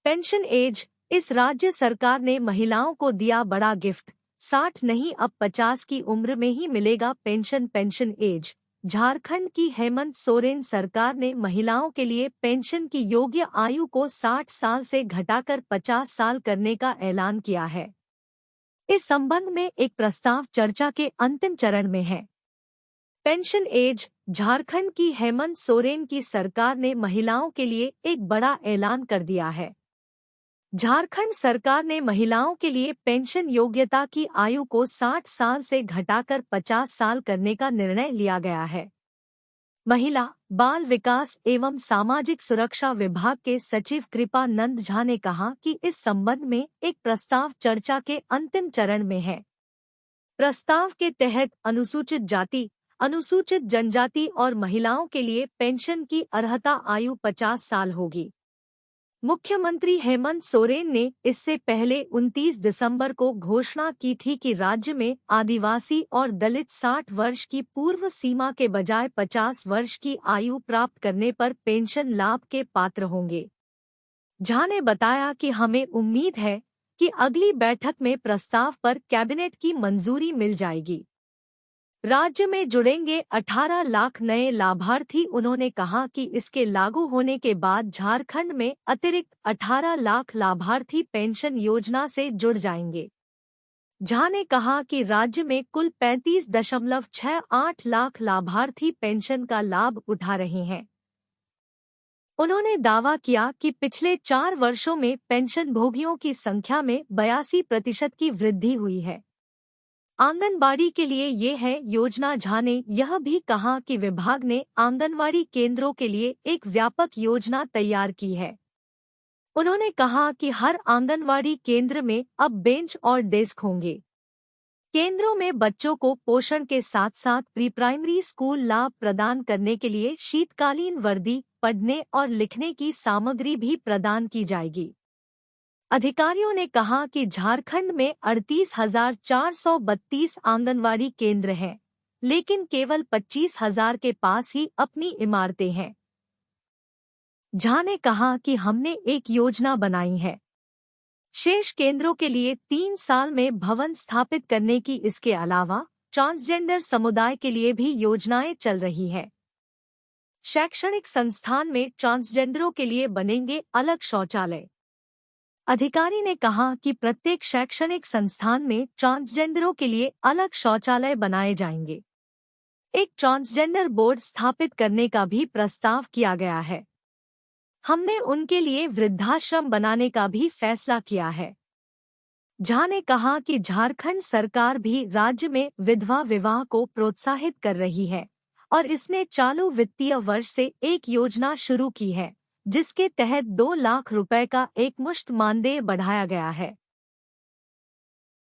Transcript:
Pension as. इस राज्य सरकार ने महिलाओं को दिया बड़ा गिफ्ट। 60 नहीं अब 50 की उम्र में ही मिलेगा पेंशन। Pension as. झारखंड की हेमंत सोरेन सरकार ने महिलाओं के लिए पेंशन की योग्य आयु को 60 साल से घटाकर 50 साल करने का ऐलान किया है। इस संबंध में एक प्रस्ताव चर्चा के अंतिम चरण में है। Pension as. झारखंड की हेमंत सोरेन की सरकार ने महिलाओं के लिए एक बड़ा ऐलान कर दिया है। झारखंड सरकार ने महिलाओं के लिए पेंशन योग्यता की आयु को 60 साल से घटाकर 50 साल करने का निर्णय लिया गया है। महिला, बाल विकास एवं सामाजिक सुरक्षा विभाग के सचिव कृपानंद झा ने कहा कि इस संबंध में एक प्रस्ताव चर्चा के अंतिम चरण में है। प्रस्ताव के तहत अनुसूचित जाति, अनुसूचित जनजाति और महिलाओं के लिए पेंशन की अर्हता आयु 50 साल होगी। मुख्यमंत्री हेमंत सोरेन ने इससे पहले 29 दिसंबर को घोषणा की थी कि राज्य में आदिवासी और दलित 60 वर्ष की पूर्व सीमा के बजाय 50 वर्ष की आयु प्राप्त करने पर पेंशन लाभ के पात्र होंगे। झा ने बताया कि हमें उम्मीद है कि अगली बैठक में प्रस्ताव पर कैबिनेट की मंजूरी मिल जाएगी। राज्य में जुड़ेंगे 18 लाख नए लाभार्थी। उन्होंने कहा कि इसके लागू होने के बाद झारखंड में अतिरिक्त 18 लाख लाभार्थी पेंशन योजना से जुड़ जाएंगे। झा ने कहा कि राज्य में कुल 35.68 लाख लाभार्थी पेंशन का लाभ उठा रहे हैं। उन्होंने दावा किया कि पिछले 4 वर्षों में पेंशन भोगियों की संख्या में 82% की वृद्धि हुई है। आंगनबाड़ी के लिए ये है योजना। झा ने यह भी कहा कि विभाग ने आंगनबाड़ी केंद्रों के लिए एक व्यापक योजना तैयार की है। उन्होंने कहा कि हर आंगनबाड़ी केंद्र में अब बेंच और डेस्क होंगे। केंद्रों में बच्चों को पोषण के साथ साथ प्री प्राइमरी स्कूल लाभ प्रदान करने के लिए शीतकालीन वर्दी, पढ़ने और लिखने की सामग्री भी प्रदान की जाएगी। अधिकारियों ने कहा कि झारखंड में 38,432 आंगनवाड़ी केंद्र हैं, लेकिन केवल 25,000 के पास ही अपनी इमारतें हैं। झा ने कहा कि हमने एक योजना बनाई है शेष केंद्रों के लिए 3 साल में भवन स्थापित करने की। इसके अलावा ट्रांसजेंडर समुदाय के लिए भी योजनाएं चल रही है। शैक्षणिक संस्थान में ट्रांसजेंडरों के लिए बनेंगे अलग शौचालय। अधिकारी ने कहा कि प्रत्येक शैक्षणिक संस्थान में ट्रांसजेंडरों के लिए अलग शौचालय बनाए जाएंगे। एक ट्रांसजेंडर बोर्ड स्थापित करने का भी प्रस्ताव किया गया है। हमने उनके लिए वृद्धाश्रम बनाने का भी फैसला किया है। झा ने कहा कि झारखंड सरकार भी राज्य में विधवा विवाह को प्रोत्साहित कर रही है और इसने चालू वित्तीय वर्ष से एक योजना शुरू की है, जिसके तहत 2 लाख रुपए का एकमुश्त मानदेय बढ़ाया गया है।